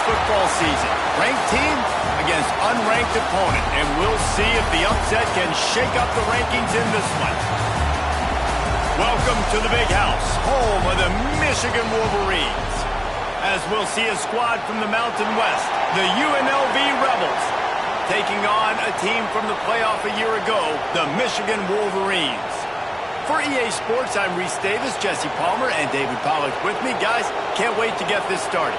football season. Ranked team against unranked opponent, and we'll see if the upset can shake up the rankings in this one. Welcome to the Big House, home of the Michigan Wolverines. As we'll see a squad from the Mountain West, the UNLV Rebels, taking on a team from the playoff a year ago, the Michigan Wolverines. For EA Sports, I'm Reese Davis, Jesse Palmer, and David Pollack with me. Guys, can't wait to get this started.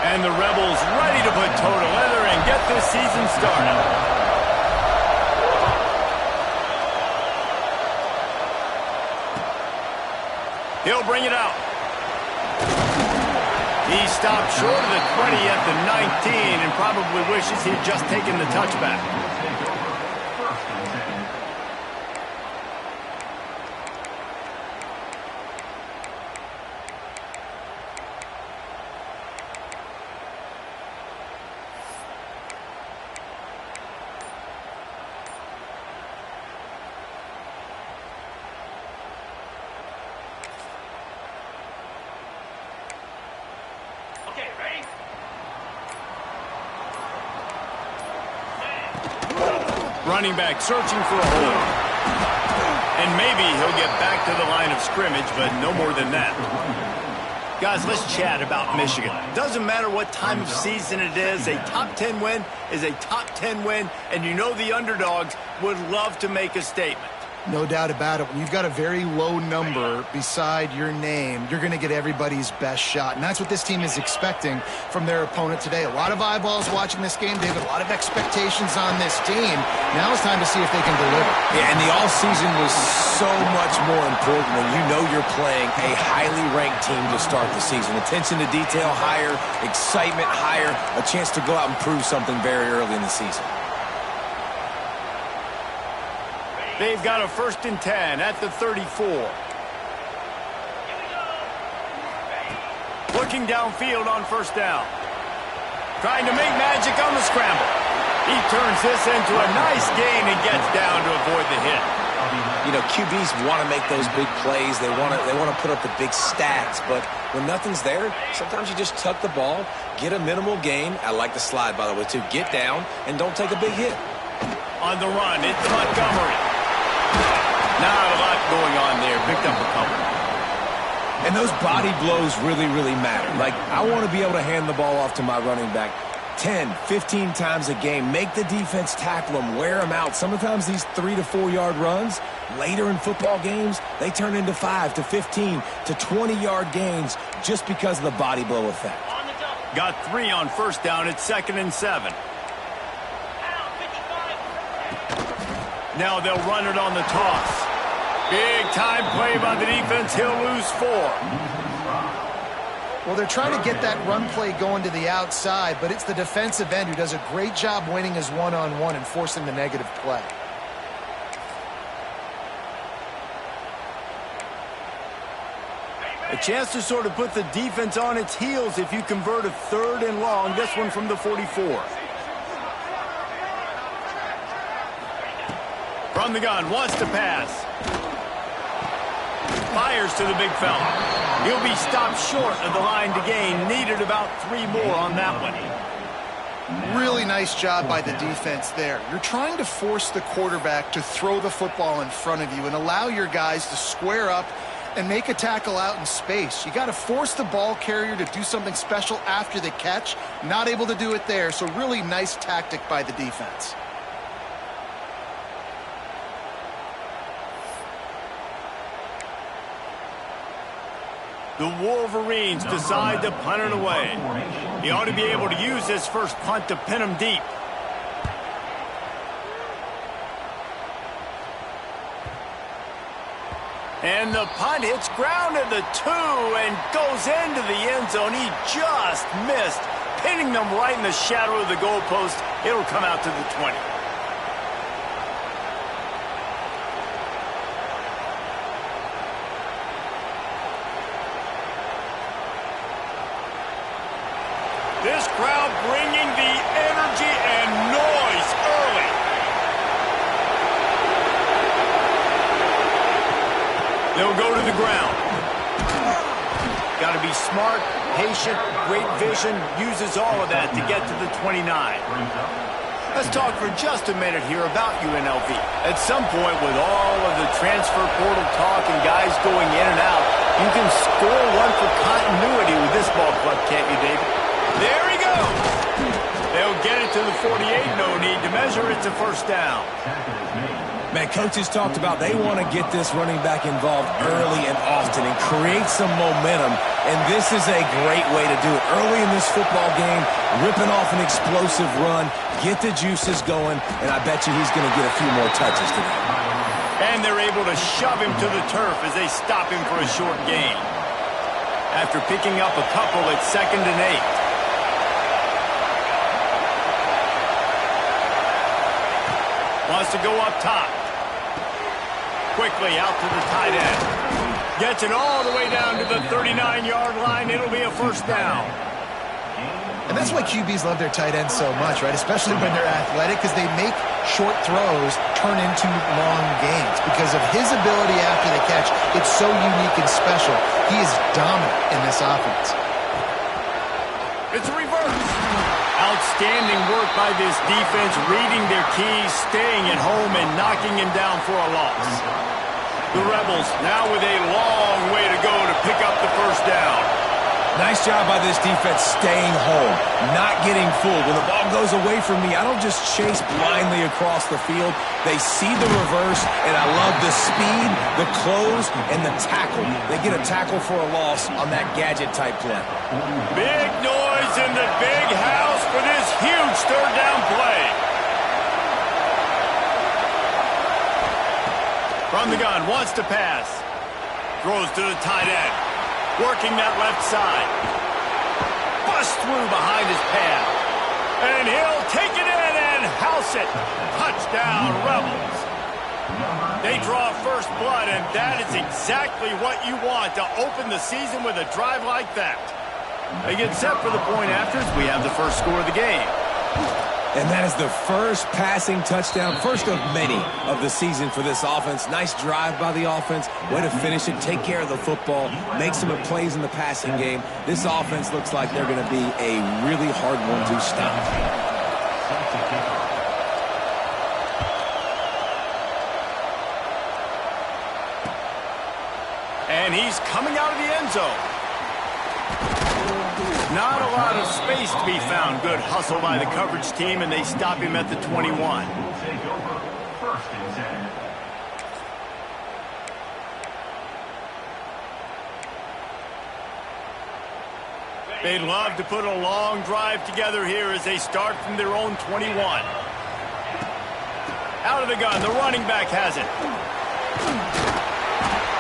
And the Rebels ready to put toe to leather and get this season started. He'll bring it out. He stopped short of the 20 at the 19 and probably wishes he'd just taken the touchback. Running back searching for a hole. And maybe he'll get back to the line of scrimmage, but no more than that. Guys, let's chat about Michigan. Doesn't matter what time of season it is, a top 10 win is a top 10 win, and you know the underdogs would love to make a statement. No doubt about it. When you've got a very low number beside your name, you're going to get everybody's best shot. And that's what this team is expecting from their opponent today. A lot of eyeballs watching this game, David. A lot of expectations on this team. Now it's time to see if they can deliver. Yeah, and the offseason was so much more important when you know you're playing a highly ranked team to start the season. Attention to detail higher, excitement higher, a chance to go out and prove something very early in the season. They've got a 1st and 10 at the 34. Looking downfield on 1st down. Trying to make magic on the scramble. He turns this into a nice gain and gets down to avoid the hit. You know, QBs want to make those big plays. They want to put up the big stats, but when nothing's there, sometimes you just tuck the ball, get a minimal gain. I like the slide, by the way, too. Get down and don't take a big hit. On the run, it's Montgomery. Not a lot going on there. Picked up a couple. And those body blows really, really matter. Like, I want to be able to hand the ball off to my running back 10, 15 times a game. Make the defense tackle them, wear them out. Sometimes these 3 to 4 yard runs, later in football games, they turn into 5 to 15 to 20 yard gains just because of the body blow effect. Got 3 on 1st down. It's 2nd and 7. Now they'll run it on the toss. Big time play by the defense. He'll lose 4. Well, they're trying to get that run play going to the outside, but it's the defensive end who does a great job winning his one-on-one and forcing the negative play. A chance to sort of put the defense on its heels if you convert a 3rd and long. This one from the 44. From the gun, wants to pass. Fires to the big fella. He'll be stopped short of the line to gain. Needed about 3 more on that one. Really nice job by the defense there. You're trying to force the quarterback to throw the football in front of you and allow your guys to square up and make a tackle out in space. You got to force the ball carrier to do something special after the catch. Not able to do it there, so really nice tactic by the defense. The Wolverines decide to punt it away. He ought to be able to use this first punt to pin him deep. And the punt hits ground at the 2 and goes into the end zone. He just missed, pinning them right in the shadow of the goalpost. It'll come out to the 20. This crowd bringing the energy and noise early. They'll go to the ground. Got to be smart, patient, great vision, uses all of that to get to the 29. Let's talk for just a minute here about UNLV. At some point, with all of the transfer portal talk and guys going in and out, you can score one for continuity with this ball club, can't you, David? There he goes. They'll get it to the 48. No need to measure. It's a first down. Man, coaches talked about they want to get this running back involved early and often and create some momentum, and this is a great way to do it. Early in this football game, ripping off an explosive run, get the juices going, and I bet you he's going to get a few more touches today. And they're able to shove him to the turf as they stop him for a short gain. After picking up a couple, it's 2nd and 8. Wants to go up top. Quickly out to the tight end. Gets it all the way down to the 39-yard line. It'll be a first down. And that's why QBs love their tight ends so much, right? Especially when they're athletic, because they make short throws turn into long gains. Because of his ability after the catch, it's so unique and special. He is dominant in this offense. It's a reverse. Outstanding work by this defense, reading their keys, staying at home, and knocking him down for a loss. The Rebels now with a long way to go to pick up the first down. Nice job by this defense staying home, not getting fooled. When the ball goes away from me, I don't just chase blindly across the field. They see the reverse, and I love the speed, the close, and the tackle. They get a tackle for a loss on that gadget-type play. Big noise in the big house for this huge third down play. From the gun, wants to pass. Throws to the tight end. Working that left side. Bust through behind his pad. And he'll take it in and house it. Touchdown, Rebels. They draw first blood, and that is exactly what you want to open the season with a drive like that. They get set for the point afters. We have the first score of the game. And that is the first passing touchdown, first of many of the season for this offense. Nice drive by the offense. Way to finish it, take care of the football, make some plays in the passing game. This offense looks like they're going to be a really hard one to stop. And he's coming out of the end zone. Not a lot of space to be found. Good hustle by the coverage team, and they stop him at the 21. They'd love to put a long drive together here as they start from their own 21. Out of the gun, the running back has it.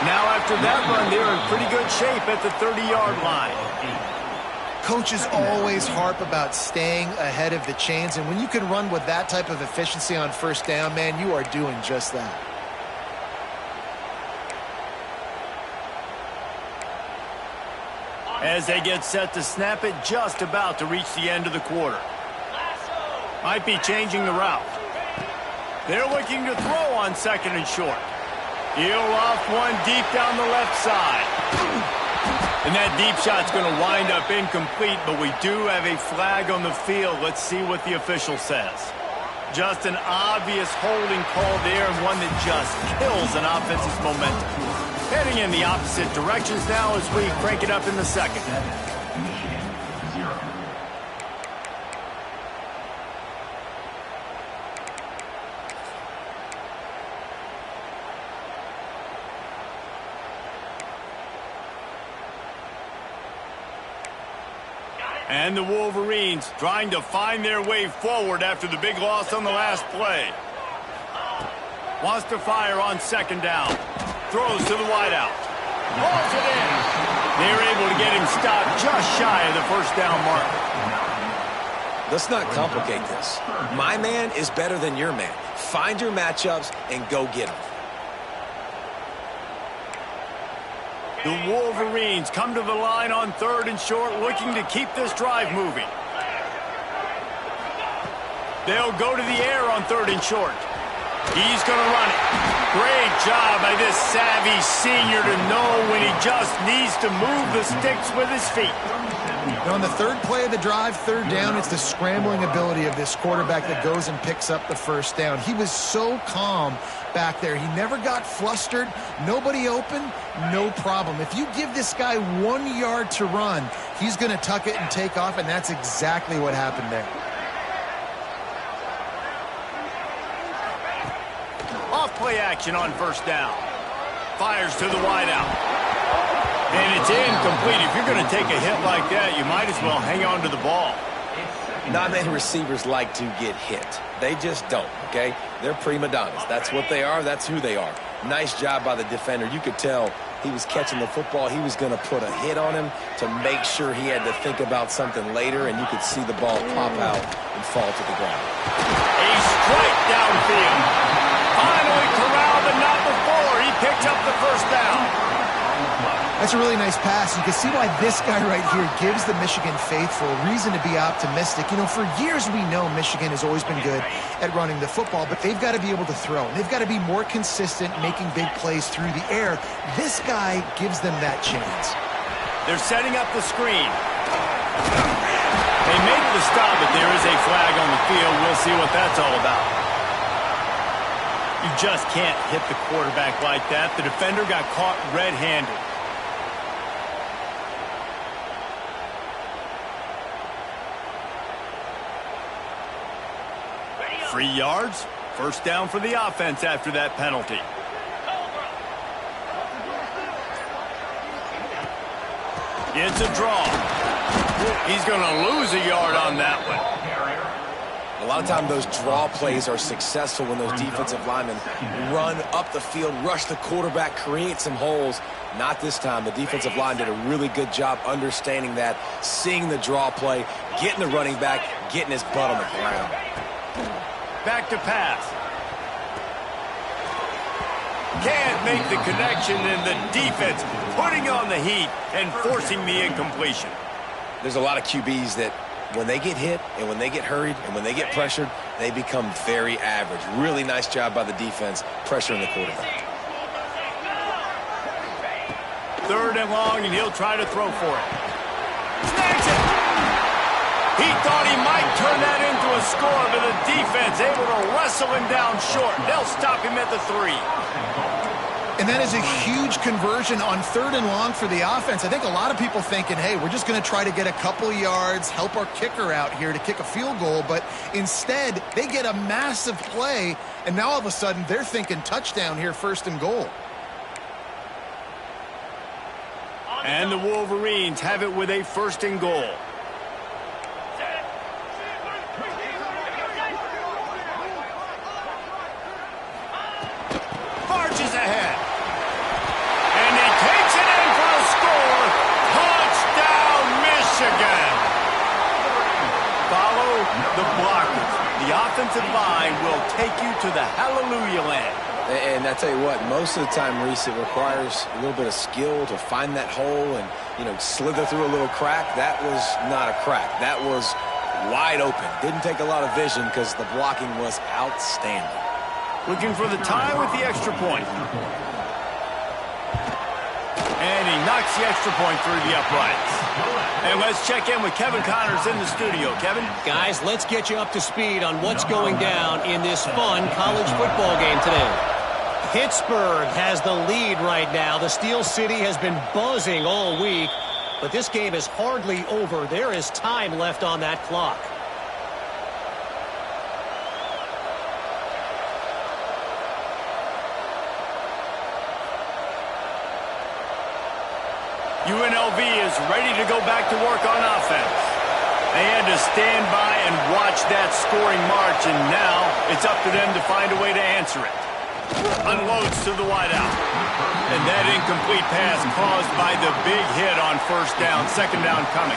Now after that run, they're in pretty good shape at the 30-yard line. Coaches always harp about staying ahead of the chains, and when you can run with that type of efficiency on first down, man, you are doing just that. As they get set to snap it, just about to reach the end of the quarter. Might be changing the route. They're looking to throw on 2nd and short. He'll off one deep down the left side. And that deep shot's going to wind up incomplete, but we do have a flag on the field. Let's see what the official says. Just an obvious holding call there, and one that just kills an offense's momentum. Heading in the opposite directions now as we crank it up in the second. And the Wolverines trying to find their way forward after the big loss on the last play. Wants to fire on 2nd down. Throws to the wideout. Hauls it in. They're able to get him stopped just shy of the first down mark. Let's not complicate this. My man is better than your man. Find your matchups and go get them. The Wolverines come to the line on 3rd and short, looking to keep this drive moving. They'll go to the air on 3rd and short. He's going to run it. Great job by this savvy senior to know when he just needs to move the sticks with his feet. Now, on the 3rd play of the drive, 3rd down, it's the scrambling ability of this quarterback that goes and picks up the 1st down. He was so calm back there. He never got flustered. Nobody open, no problem. If you give this guy 1 yard to run, he's going to tuck it and take off, and that's exactly what happened there. Off play action on 1st down. Fires to the wideout. And it's incomplete. If you're going to take a hit like that, you might as well hang on to the ball. Not many receivers like to get hit. They just don't, okay? They're prima donnas. That's what they are. That's who they are. Nice job by the defender. You could tell he was catching the football. He was going to put a hit on him to make sure he had to think about something later, and you could see the ball pop out and fall to the ground. A strike downfield. Finally corralled, but not before. He picked up the 1st down. That's a really nice pass. You can see why this guy right here gives the Michigan faithful a reason to be optimistic. You know, for years we know Michigan has always been good at running the football, but they've got to be able to throw. They've got to be more consistent making big plays through the air. This guy gives them that chance. They're setting up the screen. They make the stop, but there is a flag on the field. We'll see what that's all about. You just can't hit the quarterback like that. The defender got caught red-handed. 3 yards. 1st down for the offense after that penalty. It's a draw. He's going to lose a yard on that one. A lot of times those draw plays are successful when those defensive linemen run up the field, rush the quarterback, create some holes. Not this time. The defensive line did a really good job understanding that, seeing the draw play, getting the running back, getting his butt on the ground. Back to pass. Can't make the connection, and the defense putting on the heat and forcing the incompletion. There's a lot of QBs that when they get hit and when they get hurried and when they get pressured, they become very average. Really nice job by the defense pressuring the quarterback. 3rd and long, and he'll try to throw for it. Snags it! He thought he might turn that into a score, but the defense able to wrestle him down short. They'll stop him at the 3. And that is a huge conversion on 3rd and long for the offense. I think a lot of people thinking, hey, we're just going to try to get a couple yards, help our kicker out here to kick a field goal. But instead, they get a massive play, and now all of a sudden they're thinking touchdown here, 1st and goal. And the Wolverines have it with a 1st and goal. Marches ahead. And he takes it in for a score. Touchdown, Michigan. Follow the blockers. The offensive line will take you to the hallelujah land. And I tell you what, most of the time, Reese, it requires a little bit of skill to find that hole and, you know, slither through a little crack. That was not a crack. That was wide open. Didn't take a lot of vision because the blocking was outstanding. Looking for the tie with the extra point. And he knocks the extra point through the uprights. And let's check in with Kevin Connors in the studio. Kevin? Guys, let's get you up to speed on what's going down in this fun college football game today. Pittsburgh has the lead right now. The Steel City has been buzzing all week, but this game is hardly over. There is time left on that clock. UNLV is ready to go back to work on offense. They had to stand by and watch that scoring march, and now it's up to them to find a way to answer it. Unloads to the wideout. And that incomplete pass caused by the big hit on 1st down, 2nd down coming.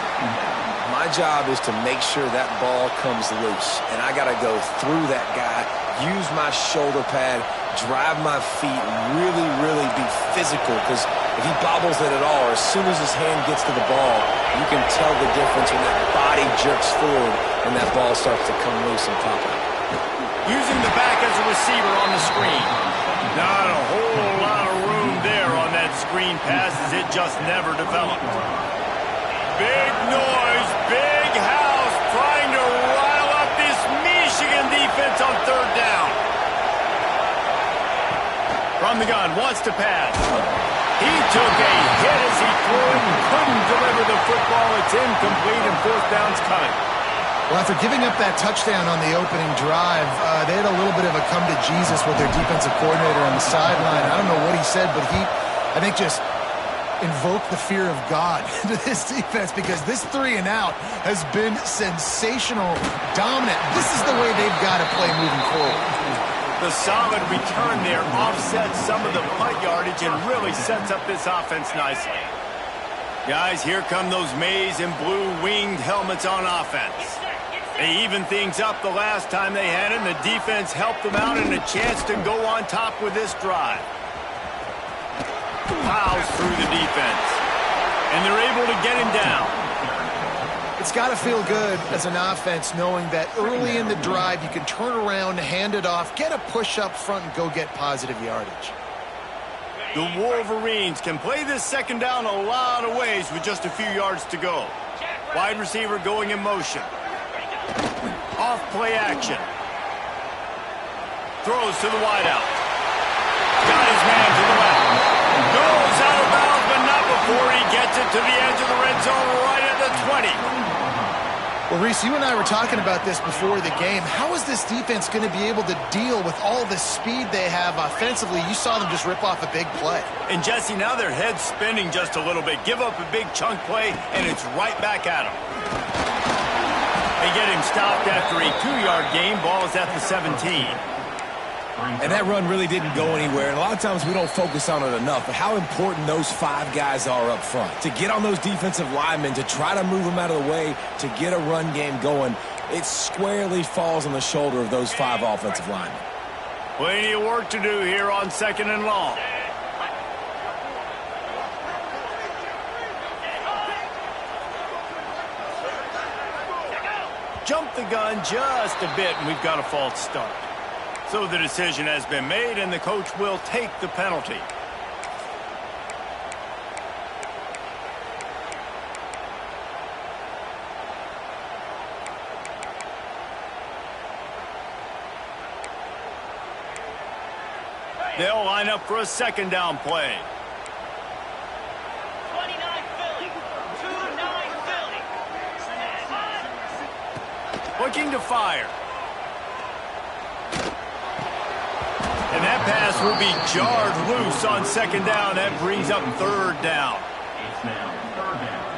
My job is to make sure that ball comes loose, and I got to go through that guy, use my shoulder pad, drive my feet, really, really be physical, because if he bobbles it at all, or as soon as his hand gets to the ball, you can tell the difference when that body jerks forward and that ball starts to come loose and pop out. Using the back as a receiver on the screen. Not a whole lot of room there on that screen pass as it just never developed. Big noise, big house, trying to rile up this Michigan defense on third down. From the gun, wants to pass. He took a hit as he threw it and couldn't deliver the football. It's incomplete and fourth down's coming. Well, after giving up that touchdown on the opening drive, they had a little bit of a come to Jesus with their defensive coordinator on the sideline. I don't know what he said, but he, I think, just invoked the fear of God into this defense, because this 3 and out has been sensational, dominant. This is the way they've got to play moving forward. The solid return there offsets some of the punt yardage and really sets up this offense nicely. Guys, here come those maize and blue winged helmets on offense. They evened things up the last time they had it, and the defense helped them out and a chance to go on top with this drive. Plows through the defense, and they're able to get him down. It's got to feel good as an offense knowing that early in the drive you can turn around, hand it off, get a push up front, and go get positive yardage. The Wolverines can play this second down a lot of ways with just a few yards to go. Wide receiver going in motion. Off play action. Throws to the wideout. Got his man to the left. Goes out of bounds, but not before he gets it to the edge of the red zone right at the 20. Well, Reese, you and I were talking about this before the game. How is this defense going to be able to deal with all the speed they have offensively? You saw them just rip off a big play. And, Jesse, now their head's spinning just a little bit. Give up a big chunk play, and it's right back at them. They get him stopped after a 2-yard gain. Ball is at the 17. And that run really didn't go anywhere. And a lot of times we don't focus on it enough, but how important those 5 guys are up front. To get on those defensive linemen, to try to move them out of the way, to get a run game going, it squarely falls on the shoulder of those 5 offensive linemen. Plenty of work to do here on 2nd and long. Jump the gun just a bit, and we've got a false start. So the decision has been made, and the coach will take the penalty. They'll line up for a second down play. 29 Philly. 2-9 Philly. Looking to fire. And that pass will be jarred loose on second down. That brings up third down. It's now third down.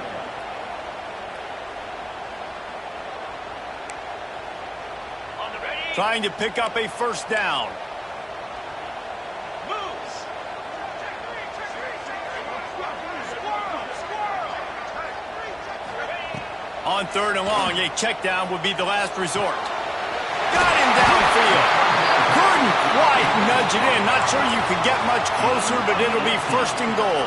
On the ready. Trying to pick up a first down. Moves. On third and long, a check down would be the last resort. Got him downfield. Couldn't quite nudge it in. Not sure you could get much closer, but it'll be first and goal.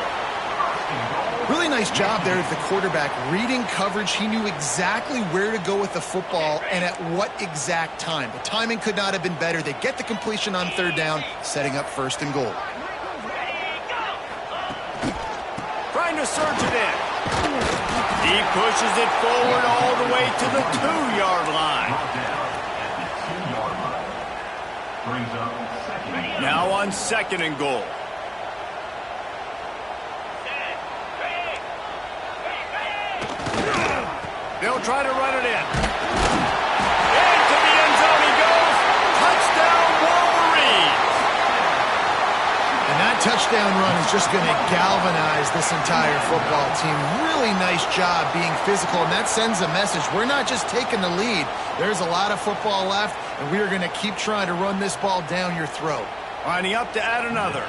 Really nice job there of the quarterback. Reading coverage, he knew exactly where to go with the football and at what exact time. The timing could not have been better. They get the completion on third down, setting up first and goal. Trying to surge it in. He pushes it forward all the way to the 2-yard line. Now on second and goal. They'll try to run it in. Into the end zone he goes. Touchdown, Wolverines. And that touchdown run is just going to galvanize this entire football team. Really nice job being physical, and that sends a message. We're not just taking the lead. There's a lot of football left, and we are going to keep trying to run this ball down your throat. Lining up to add another.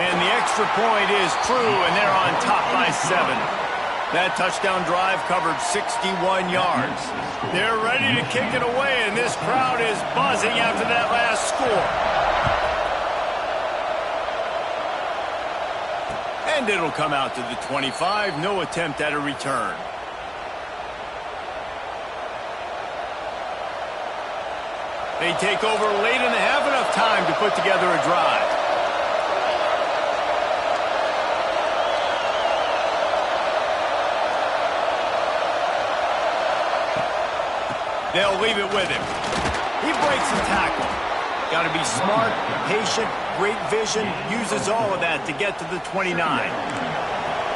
And the extra point is true, and they're on top by 7. That touchdown drive covered 61 yards. They're ready to kick it away, and this crowd is buzzing after that last score. And it'll come out to the 25. No attempt at a return. They take over late and have enough time to put together a drive. They'll leave it with him. He breaks the tackle. Got to be smart, patient, great vision, uses all of that to get to the 29.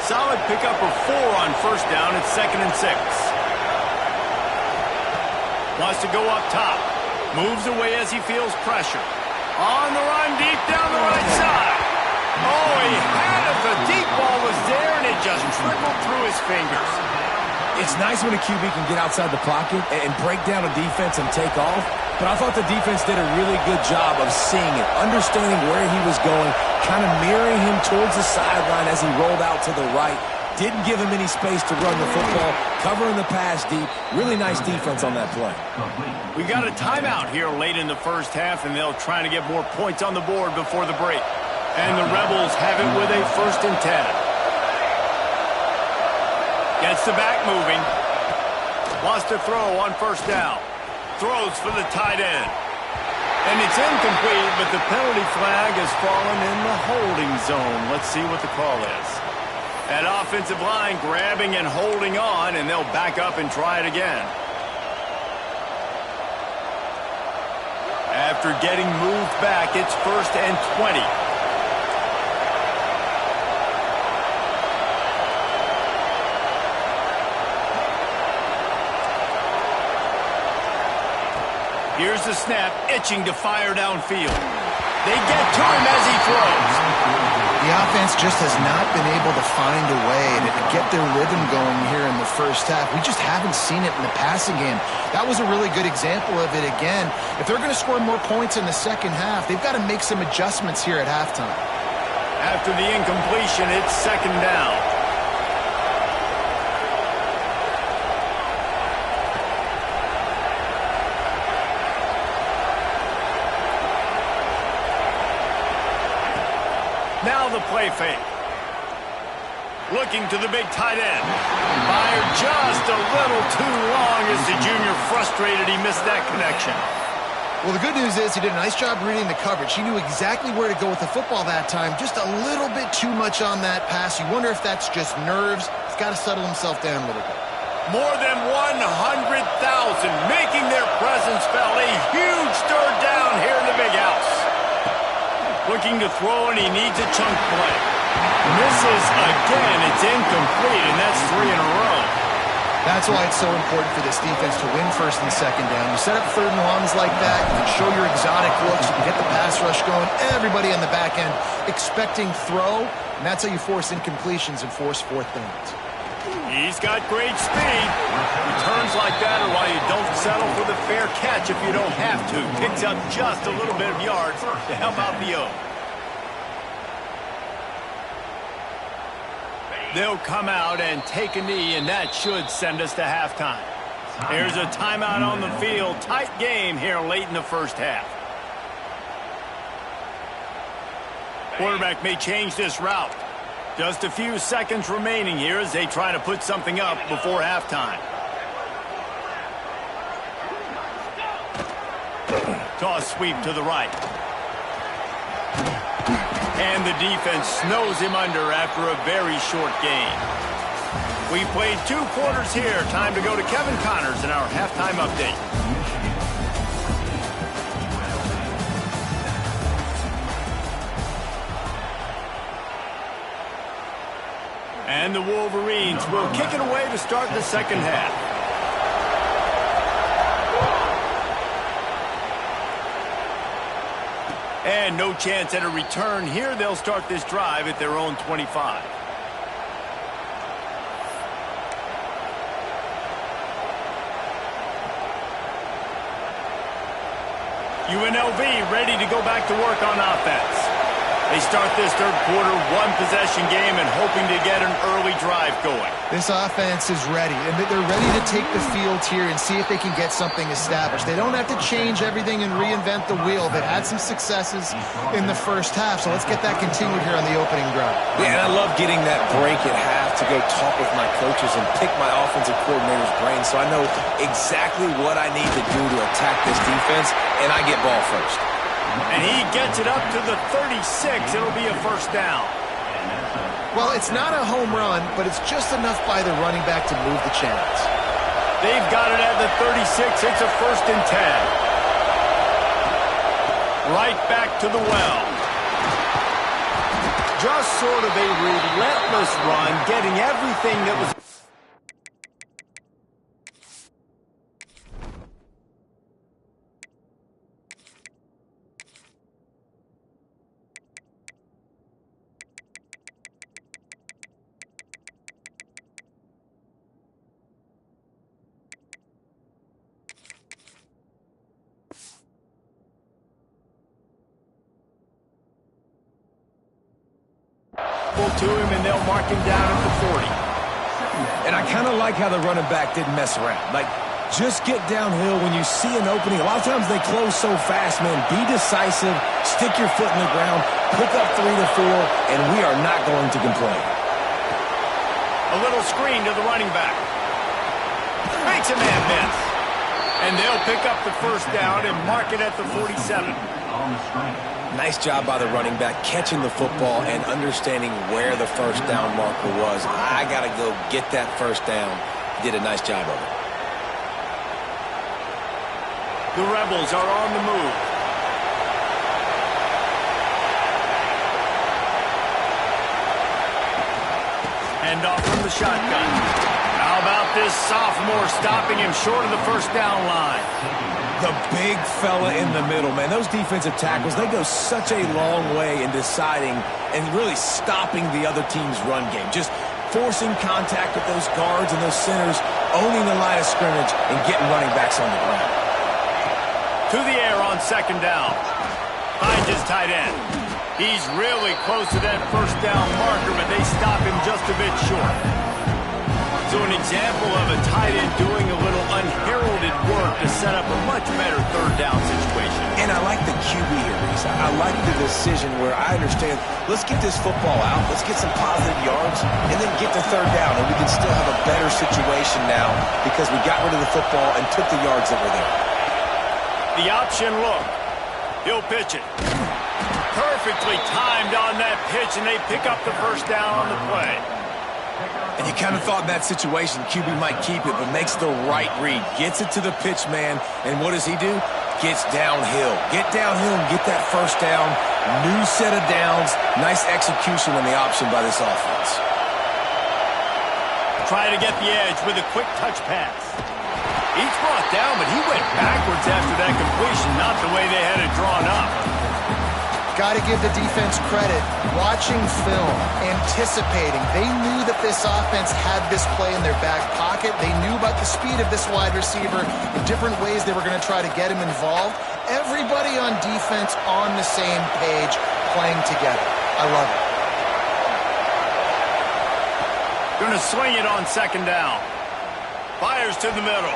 Solid pickup of 4 on first down. It's 2nd and 6. Wants to go up top. Moves away as he feels pressure. On the run, deep down the right side. Oh, he had it. The deep ball was there, and it just trickled through his fingers. It's nice when a QB can get outside the pocket and break down a defense and take off, but I thought the defense did a really good job of seeing it, understanding where he was going, kind of mirroring him towards the sideline as he rolled out to the right. Didn't give him any space to run the football, covering the pass deep. Really nice defense on that play. We got a timeout here late in the first half, and they'll try to get more points on the board before the break. And the Rebels have it with a 1st and 10. Gets the back moving. Wants to throw on first down. Throws for the tight end. And it's incomplete, but the penalty flag has fallen in the holding zone. Let's see what the call is. That offensive line grabbing and holding on, and they'll back up and try it again. After getting moved back, it's 1st and 20. Here's the snap, itching to fire downfield. They get to him as he throws. The offense just has not been able to find a way to get their rhythm going here in the first half. We just haven't seen it in the passing game. That was a really good example of it again. If they're going to score more points in the second half, they've got to make some adjustments here at halftime. After the incompletion, it's 2nd down. Now the play fake. Looking to the big tight end. Fired just a little too long as the junior frustrated he missed that connection. Well, the good news is he did a nice job reading the coverage. He knew exactly where to go with the football that time. Just a little bit too much on that pass. You wonder if that's just nerves. He's got to settle himself down a little bit. More than 100,000 making their presence felt. A huge third down here in the big house. Looking to throw, and he needs a chunk play. Misses again. It's incomplete, and that's 3 in a row. That's why it's so important for this defense to win 1st and 2nd down. You set up 3rd and longs like that, you can show your exotic looks, you can get the pass rush going, everybody on the back end expecting throw, and that's how you force incompletions and force 4th downs. He's got great speed. Returns like that are why you don't settle for the fair catch if you don't have to. Picks up just a little bit of yards to help out the O. They'll come out and take a knee, and that should send us to halftime. There's a timeout on the field. Tight game here late in the first half. Quarterback may change this route. Just a few seconds remaining here as they try to put something up before halftime. Toss sweep to the right. And the defense snows him under after a very short game. We played 2 quarters here. Time to go to Kevin Connors in our halftime update. And the Wolverines will kick it away to start the second half. And no chance at a return here. They'll start this drive at their own 25. UNLV ready to go back to work on offense. They start this third quarter one-possession game and hoping to get an early drive going. This offense is ready, and they're ready to take the field here and see if they can get something established. They don't have to change everything and reinvent the wheel. They've had some successes in the first half, so let's get that continued here on the opening drive. Yeah, and I love getting that break at half to go talk with my coaches and pick my offensive coordinator's brain so I know exactly what I need to do to attack this defense, and I get ball first. And he gets it up to the 36. It'll be a first down. Well, it's not a home run, but it's just enough by the running back to move the chains. They've got it at the 36. It's a 1st and 10. Right back to the well. Just sort of a relentless run, getting everything that was... to him, and they'll mark him down at the 40. And I kind of like how the running back didn't mess around. Like, just get downhill when you see an opening. A lot of times they close so fast, man. Be decisive, stick your foot in the ground, pick up 3 to 4, and we are not going to complain. A little screen to the running back. Makes a man miss. And they'll pick up the first down and mark it at the 47. On the screen. Nice job by the running back catching the football and understanding where the first down marker was. I got to go get that first down. He did a nice job of it. The Rebels are on the move. Hand off from the shotgun. How about this sophomore stopping him short of the first down line? The big fella in the middle, man. Those defensive tackles, they go such a long way in deciding and really stopping the other team's run game. Just forcing contact with those guards and those centers, owning the line of scrimmage, and getting running backs on the ground. To the air on 2nd down. Finds his tight end. He's really close to that first down marker, but they stop him just a bit short. So an example of a tight end doing a little unheralded work to set up a much better 3rd down situation. And I like the QB here, Reese. I like the decision where I understand, let's get this football out, let's get some positive yards, and then get to 3rd down, and we can still have a better situation now because we got rid of the football and took the yards that were there. The option look. He'll pitch it. Perfectly timed on that pitch, and they pick up the first down on the play. And you kind of thought in that situation QB might keep it, but makes the right read. Gets it to the pitch man, and what does he do? Gets downhill. Get downhill and get that first down. New set of downs. Nice execution on the option by this offense. Try to get the edge with a quick touch pass. He's brought down, but he went backwards after that completion, not the way they had it drawn up. Got to give the defense credit. Watching film, anticipating. They knew that this offense had this play in their back pocket. They knew about the speed of this wide receiver, the different ways they were going to try to get him involved. Everybody on defense on the same page, playing together. I love it. Going to swing it on 2nd down. Fires to the middle.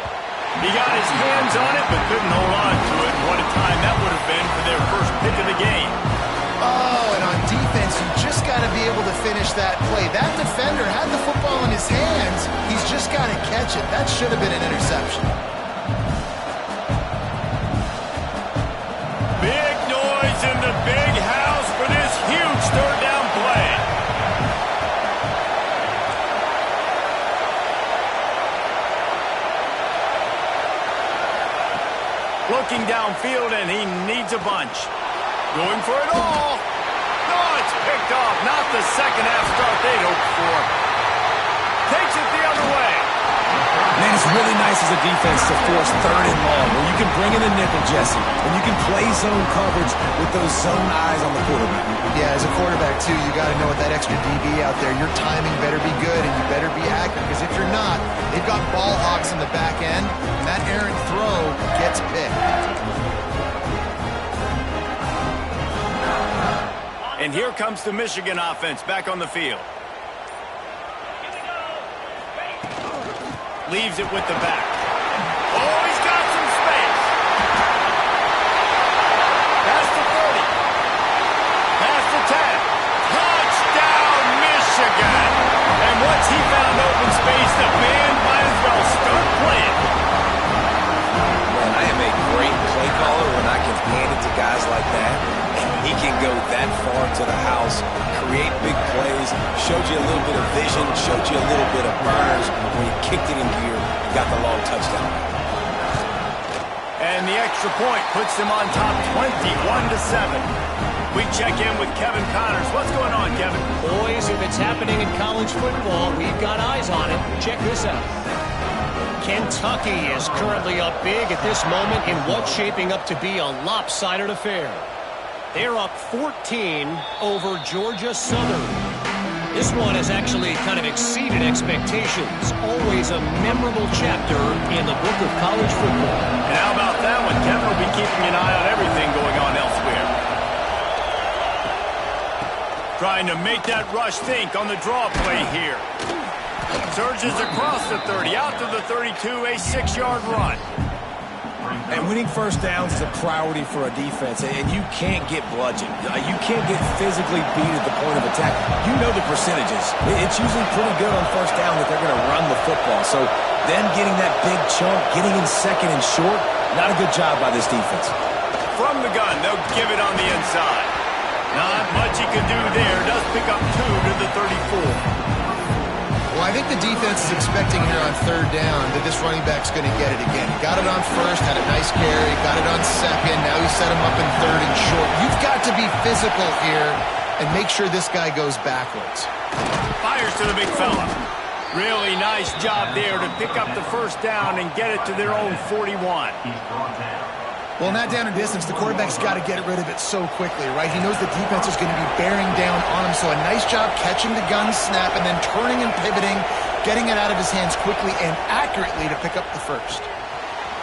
He got his hands on it, but couldn't hold on to it. What a time that would have been for their first pick of the game. Oh, and on defense, you just got to be able to finish that play. That defender had the football in his hands. He's just got to catch it. That should have been an interception. Big noise in the big house for this huge 3rd down play. Looking downfield, and he needs a bunch. Going for it all. No, it's picked off. Not the second half start they'd hoped for. Takes it the other way. Man, it's really nice as a defense to force 3rd and long, where you can bring in the nickel, Jesse, and you can play zone coverage with those zone eyes on the quarterback. Yeah, as a quarterback, too, you got to know with that extra DB out there, your timing better be good and you better be accurate, because if you're not, they've got ball hawks in the back end, and that errant throw gets picked. And here comes the Michigan offense back on the field. Leaves it with the back. Oh, he's got some space. Past the 30. Past the 10. Touchdown, Michigan. And once he found open space, the band might as well start playing. Man, I am a great play caller when I can hand it to guys like that. He can go that far to the house, create big plays, showed you a little bit of vision, showed you a little bit of burners. When he kicked it in gear, he got the long touchdown. And the extra point puts them on top 21-7. We check in with Kevin Connors. What's going on, Kevin? Boys, if it's happening in college football, we've got eyes on it. Check this out. Kentucky is currently up big at this moment in what's shaping up to be a lopsided affair. They're up 14 over Georgia Southern. This one has actually kind of exceeded expectations. Always a memorable chapter in the book of college football. And how about that one? Kevin will be keeping an eye on everything going on elsewhere. Trying to make that rush think on the draw play here. Surges across the 30, out to the 32, a 6-yard run. And winning first downs is a priority for a defense, and you can't get bludgeoned. You can't get physically beat at the point of attack. You know the percentages. It's usually pretty good on first down that they're going to run the football. So them getting that big chunk, getting in second and short, not a good job by this defense. From the gun, they'll give it on the inside. Not much he could do there. Does pick up 2 to the 34. Well, I think the defense is expecting here on third down that this running back's going to get it again. He got it on first, had a nice carry, got it on second. Now he set him up in third and short. You've got to be physical here and make sure this guy goes backwards. Fires to the big fella. Really nice job there to pick up the first down and get it to their own 41. Well, in that down and distance, the quarterback's got to get rid of it so quickly, right? He knows the defense is going to be bearing down on him, so a nice job catching the gun snap and then turning and pivoting, getting it out of his hands quickly and accurately to pick up the first.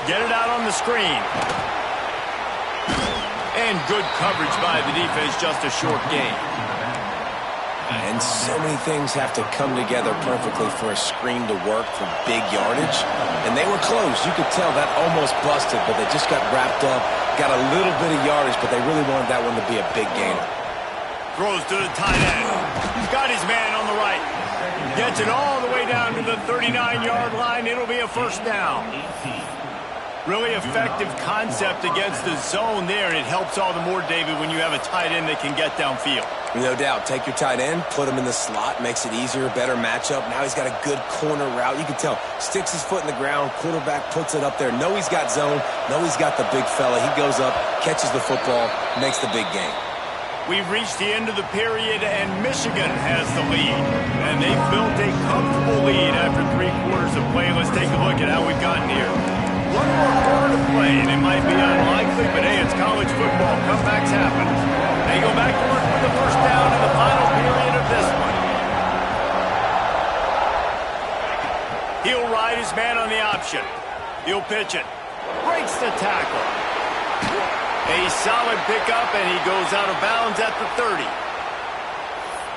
Get it out on the screen. And good coverage by the defense, just a short gain. And so many things have to come together perfectly for a screen to work for big yardage. And they were close. You could tell that almost busted, but they just got wrapped up, got a little bit of yardage, but they really wanted that one to be a big gainer. Throws to the tight end. He's got his man on the right. Gets it all the way down to the 39-yard line. It'll be a first down. Really effective concept against the zone there. It helps all the more, David, when you have a tight end that can get downfield. No doubt. Take your tight end, put him in the slot, makes it easier, better matchup. Now he's got a good corner route. You can tell. Sticks his foot in the ground, quarterback puts it up there. Know he's got zone, know he's got the big fella. He goes up, catches the football, makes the big game. We've reached the end of the period, and Michigan has the lead. And they've built a comfortable lead after 3 quarters of play. Let's take a look at how we've gotten here. One more quarter to play, and it might be unlikely, but hey, it's college football. Comebacks happen. They go back to work with the first down in the final period of this one. He'll ride his man on the option. He'll pitch it. Breaks the tackle. A solid pickup, and he goes out of bounds at the 30.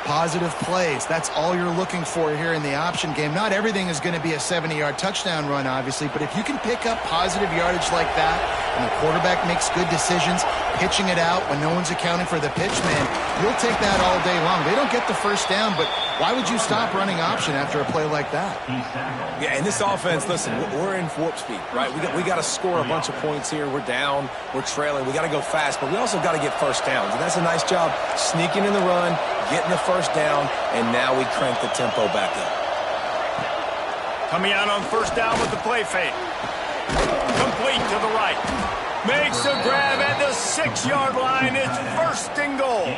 Positive plays. That's all you're looking for here in the option game. Not everything is going to be a 70-yard touchdown run, obviously, but if you can pick up positive yardage like that and the quarterback makes good decisions, pitching it out when no one's accounting for the pitch, man, you'll take that all day long. They don't get the first down, but why would you stop running option after a play like that? Yeah, and this offense, listen, we're in warp speed, right? We got to score a bunch of points here. We're down. We're trailing. We got to go fast, but we also got to get first downs. And that's a nice job sneaking in the run, getting the first down, and now we crank the tempo back up. Coming out on first down with the play fake. Complete to the right. Makes a grab at the 6-yard line. It's first and goal.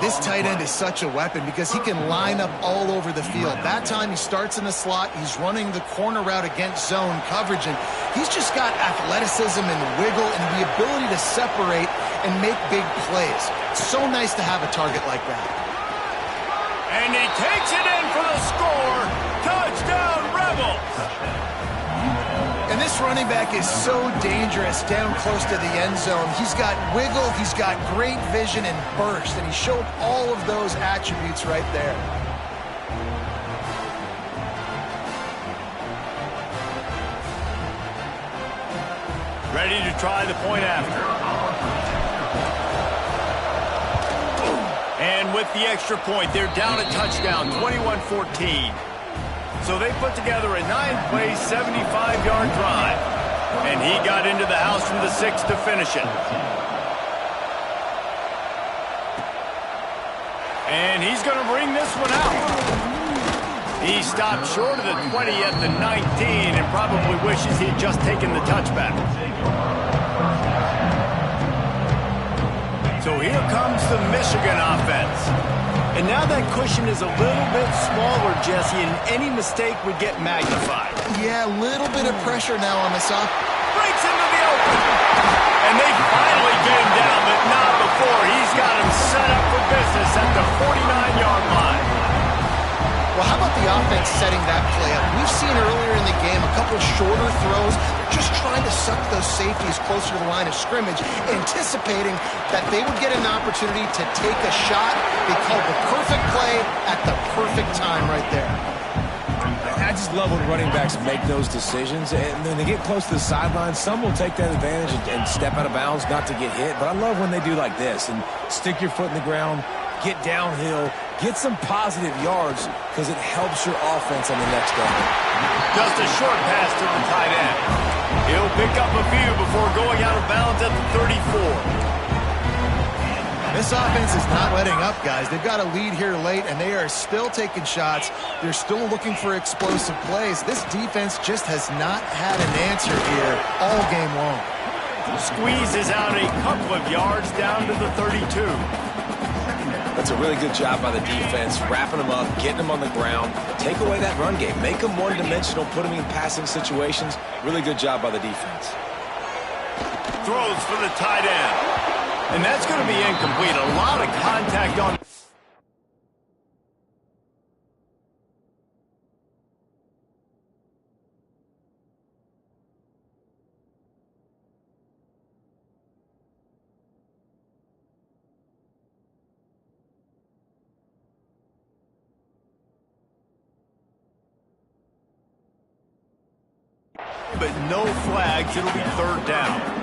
This tight end is such a weapon because he can line up all over the field. That time he starts in the slot. He's running the corner route against zone coverage, and he's just got athleticism and wiggle and the ability to separate and make big plays. It's so nice to have a target like that. And he takes it in for the score. Touchdown, Rebels. And And this running back is so dangerous down close to the end zone. He's got wiggle, he's got great vision and burst, and he showed all of those attributes right there. Ready to try the point after. And with the extra point, they're down a touchdown, 21-14. So they put together a 9-play, 75-yard drive. And he got into the house from the 6 to finish it. And he's going to bring this one out. He stopped short of the 20 at the 19 and probably wishes he'd just taken the touchback. So here comes the Michigan offense. And now that cushion is a little bit smaller, Jesse, and any mistake would get magnified. Yeah, a little bit of pressure now on the side. Breaks into the open. And they finally get him down, but not before. He's got him set up for business at the 49-yard line. Well, how about the offense setting that play up? We've seen earlier in the game a couple shorter throws. They're just trying to suck those safeties closer to the line of scrimmage, anticipating that they would get an opportunity to take a shot. They called the perfect play at the perfect time right there. I just love when running backs make those decisions, and then they get close to the sideline. Some will take that advantage and step out of bounds not to get hit, but I love when they do like this and stick your foot in the ground, get downhill, get some positive yards because it helps your offense on the next down. Just a short pass to the tight end. He'll pick up a few before going out of bounds at the 34. This offense is not letting up, guys. They've got a lead here late, and they are still taking shots. They're still looking for explosive plays. This defense just has not had an answer here all game long. Squeezes out a couple of yards down to the 32. That's a really good job by the defense, wrapping them up, getting them on the ground. Take away that run game. Make them one-dimensional, put them in passing situations. Really good job by the defense. Throws for the tight end. And that's going to be incomplete. A lot of contact on. But no flags. It'll be third down.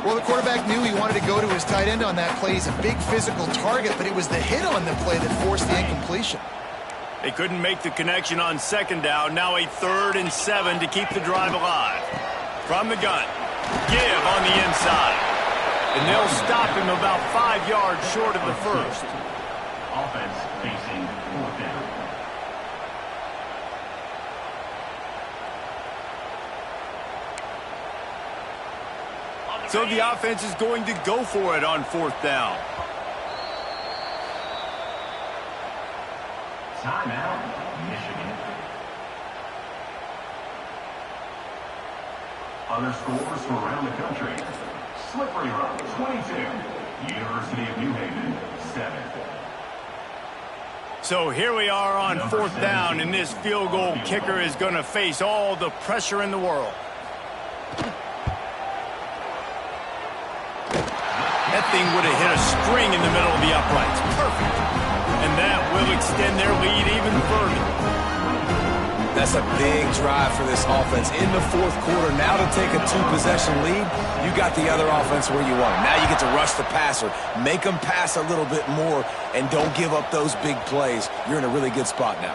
Well, the quarterback knew he wanted to go to his tight end on that play. He's a big physical target, but it was the hit on the play that forced the incompletion. They couldn't make the connection on second down. Now a 3rd and 7 to keep the drive alive. From the gun. Give on the inside. And they'll stop him about 5 yards short of the first. Offense facing 4th down. So the offense is going to go for it on 4th down. Timeout, Michigan. Other scores from around the country. Slippery Rock, 22. University of New Haven, 7. So here we are on 4th down, and this field goal kicker is going to face all the pressure in the world. That thing would have hit a string in the middle of the uprights. Perfect. And that will extend their lead even further. That's a big drive for this offense in the 4th quarter. Now to take a 2-possession lead, you got the other offense where you want them. Now you get to rush the passer, make them pass a little bit more, and don't give up those big plays. You're in a really good spot now.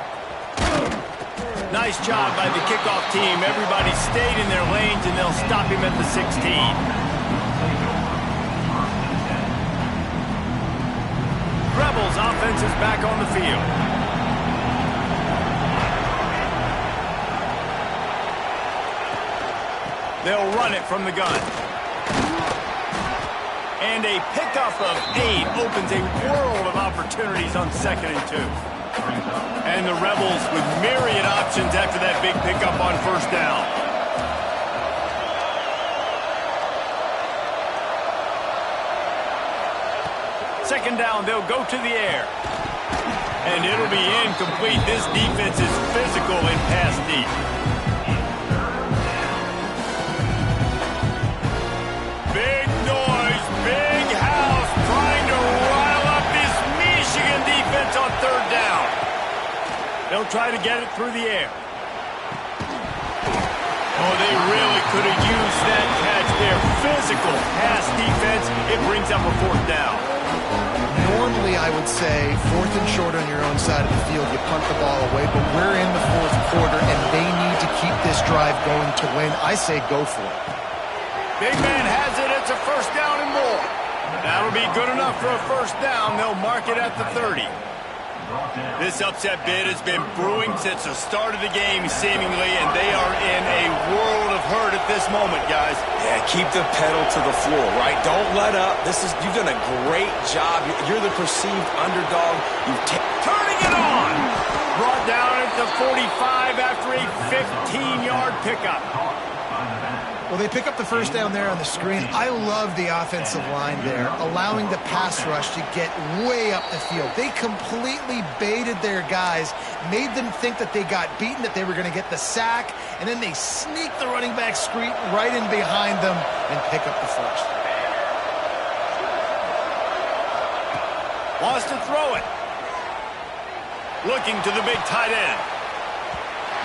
Nice job by the kickoff team. Everybody stayed in their lanes, and they'll stop him at the 16. Rebels offense is back on the field. They'll run it from the gun. And a pickup of 8 opens a world of opportunities on 2nd and 2. And the Rebels with myriad options after that big pickup on 1st down. Second down, they'll go to the air. And it'll be incomplete. This defense is physical and pass deep. They'll try to get it through the air. Oh, they really could have used that catch there. Physical pass defense. It brings up a fourth down. Normally, I would say 4th and short on your own side of the field. You punt the ball away, but we're in the 4th quarter, and they need to keep this drive going to win. I say go for it. Big man has it. It's a first down and more. That'll be good enough for a first down. They'll mark it at the 30. This upset bid has been brewing since the start of the game, seemingly, and they are in a world of hurt at this moment, guys. Yeah, keep the pedal to the floor, right? Don't let up. You've done a great job. You're the perceived underdog. Turning it on! Brought down at the 45 after a 15-yard pickup. Well, they pick up the first down there on the screen. I love the offensive line there, allowing the pass rush to get way up the field. They completely baited their guys, made them think that they got beaten, that they were going to get the sack, and then they sneak the running back screen right in behind them and pick up the first. Wants to throw it. Looking to the big tight end.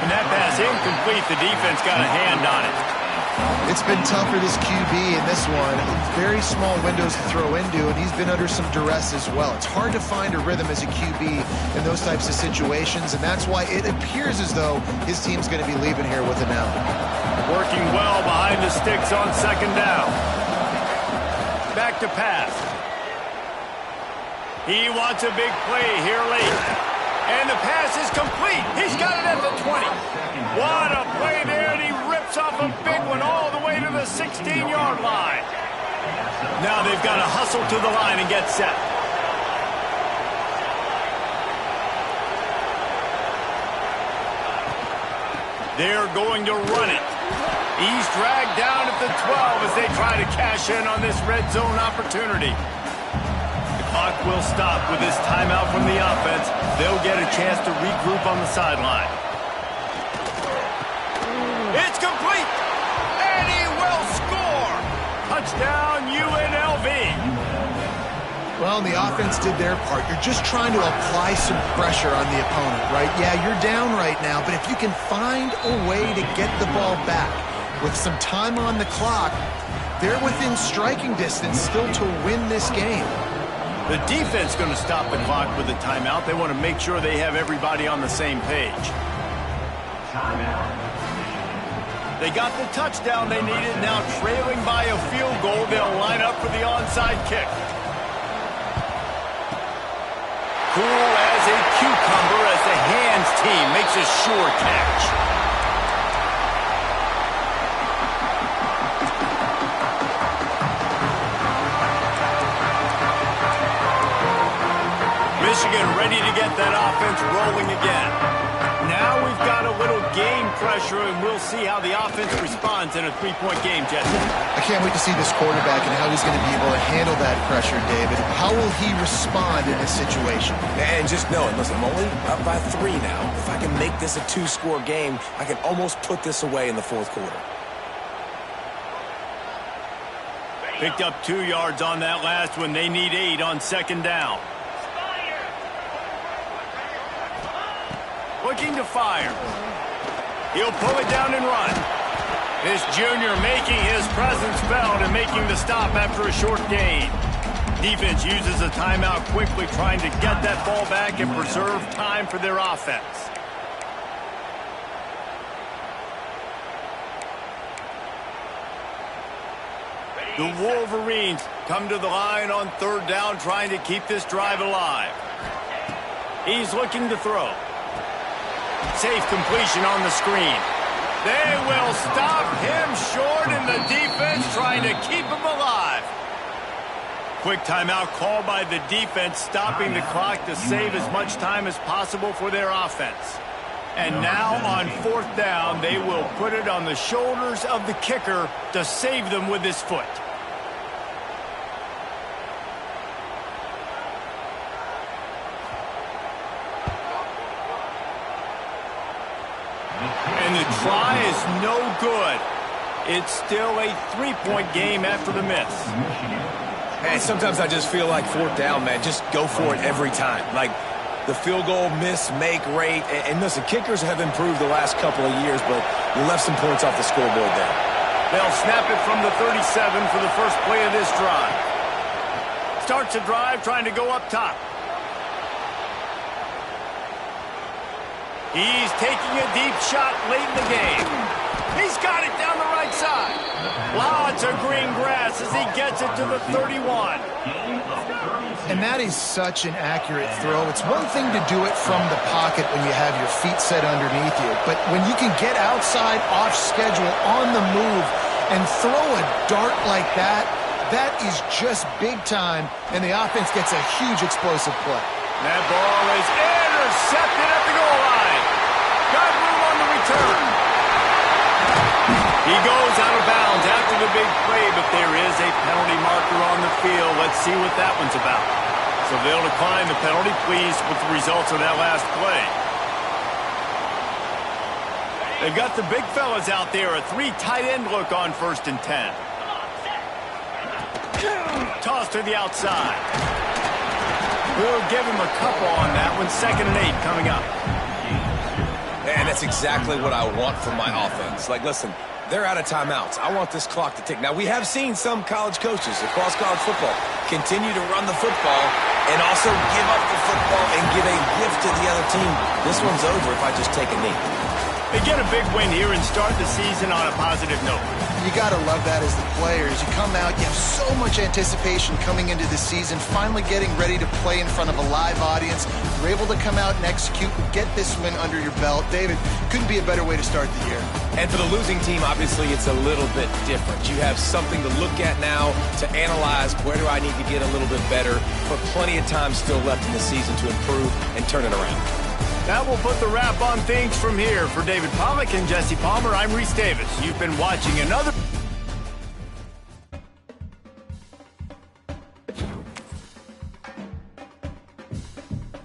And that pass incomplete. The defense got a hand on it. It's been tough for this QB in this one. Very small windows to throw into, and he's been under some duress as well. It's hard to find a rhythm as a QB in those types of situations, and that's why it appears as though his team's going to be leaving here with an L. Working well behind the sticks on second down. Back to pass. He wants a big play here late. And the pass is complete. He's got it at the 20. What a play there, and he rips off a big one all the way to the 16-yard line. Now they've got to hustle to the line and get set. They're going to run it. He's dragged down at the 12 as they try to cash in on this red zone opportunity. Clock will stop with this timeout from the offense. They'll get a chance to regroup on the sideline. It's complete, and he will score. Touchdown, UNLV. Well, the offense did their part. You're just trying to apply some pressure on the opponent, right? Yeah, you're down right now, but if you can find a way to get the ball back with some time on the clock, they're within striking distance still to win this game. The defense going to stop the clock with a timeout. They want to make sure they have everybody on the same page. They got the touchdown they needed. Now trailing by a field goal, they'll line up for the onside kick. Cool as a cucumber as the hands team makes a sure catch. Michigan ready to get that offense rolling again. Now we've got a little game pressure, and we'll see how the offense responds in a three-point game, Jesse. I can't wait to see this quarterback and how he's going to be able to handle that pressure, David. How will he respond in this situation? And just knowing, listen, I'm only up by 3 now. If I can make this a 2-score game, I can almost put this away in the 4th quarter. Picked up 2 yards on that last one. They need 8 on second down. Looking to fire. He'll pull it down and run. This junior making his presence felt and making the stop after a short gain. Defense uses a timeout quickly, trying to get that ball back and preserve time for their offense. The Wolverines come to the line on third down, trying to keep this drive alive. He's looking to throw. Safe completion on the screen. They will stop him short, and the defense trying to keep him alive. Quick timeout called by the defense, stopping the clock to save as much time as possible for their offense. And now on fourth down, they will put it on the shoulders of the kicker to save them with his foot. And the try is no good. It's still a 3-point game after the miss. Hey, sometimes I just feel like fourth down, man, just go for it every time. Like, the field goal miss-make rate. And listen, kickers have improved the last couple of years, but you left some points off the scoreboard there. They'll snap it from the 37 for the first play of this drive. Starts a drive trying to go up top. He's taking a deep shot late in the game. He's got it down the right side. Lots of green grass as he gets it to the 31. And that is such an accurate throw. It's one thing to do it from the pocket when you have your feet set underneath you, but when you can get outside, off schedule, on the move, and throw a dart like that, that is just big time, and the offense gets a huge explosive play. That ball is intercepted at the goal line. Got room on the return. He goes out of bounds after the big play, but there is a penalty marker on the field. Let's see what that one's about. So they'll decline the penalty, pleased with the results of that last play. They've got the big fellas out there, a 3 tight end look on 1st and 10. Toss to the outside. We'll give him a couple on that one. 2nd and 8 coming up. And that's exactly what I want from my offense. Like, listen, they're out of timeouts. I want this clock to tick. Now, we have seen some college coaches across college football continue to run the football and also give up the football and give a gift to the other team. This one's over if I just take a knee. They get a big win here and start the season on a positive note. You got to love that as the players. You come out, you have so much anticipation coming into the season, finally getting ready to play in front of a live audience. You're able to come out and execute and get this win under your belt. David, couldn't be a better way to start the year. And for the losing team, obviously, it's a little bit different. You have something to look at now to analyze where do I need to get a little bit better, but plenty of time still left in the season to improve and turn it around. That will put the wrap on things from here. For David Pollack and Jesse Palmer, I'm Reese Davis. You've been watching another